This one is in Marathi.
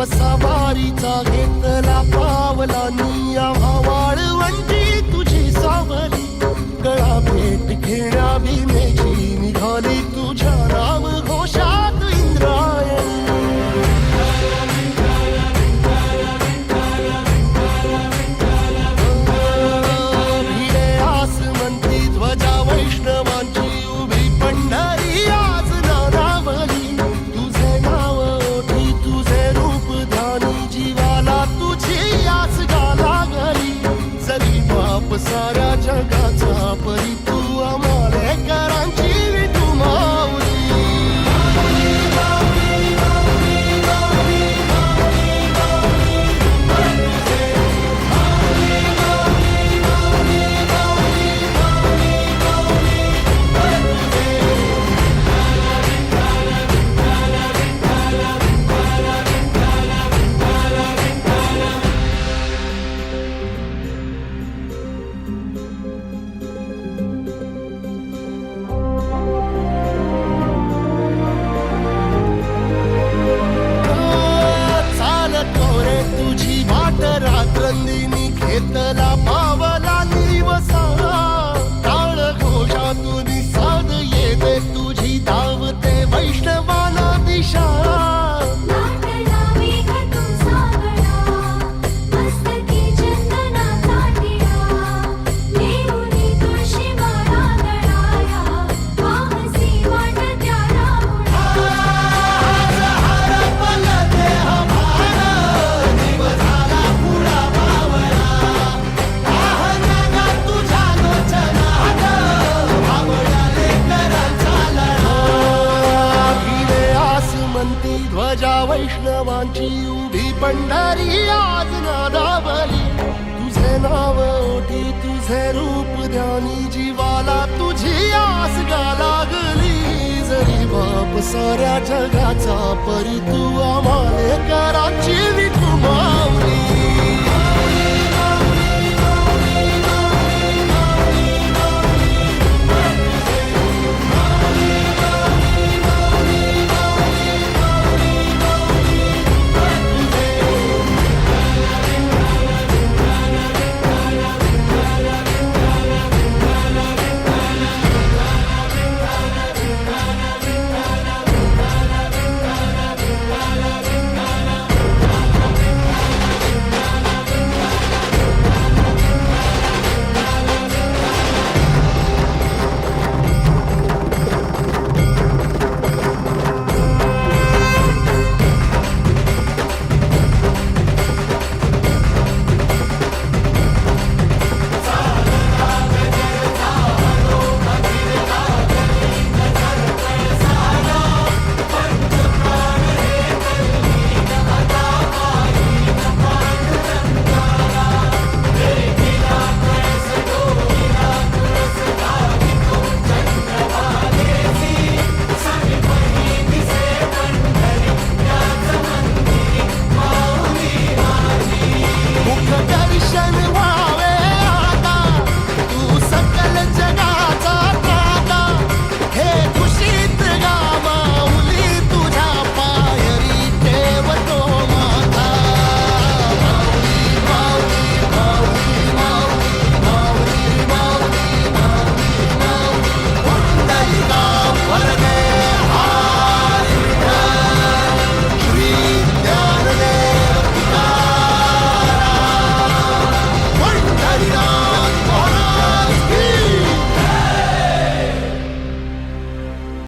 सवारीचा घेतला पावलांनी वाळवंटी तुझी सावली गळा भेट घेण्या भीमेची निघाली तुझ्या राम घोषात इंद्रायणी भिडे आसमंती ध्वजा वैष्णवांची उभी पंढरी आज नारावली तुझे नाव ओठी तुझे रूप ध्यानी जीवाला तुझी आस गाला गली जरी बाप साऱ्या जगाचा परी तू आमालेकरांची विठू माऊली रात्रंदिनी घेतला पावला निवसा काळ घोषातून साध येते तुझी धावते वैष्णवाला दिशा ध्वजा वैष्णवांची उभी पंढरी आज नादावली तुझे नाव ओठी तुझे रूप ध्यानी जीवाला तुझी आस गाला गली जरी बाप साऱ्या जगाचा परी तू आमालेकरांची विठू माऊली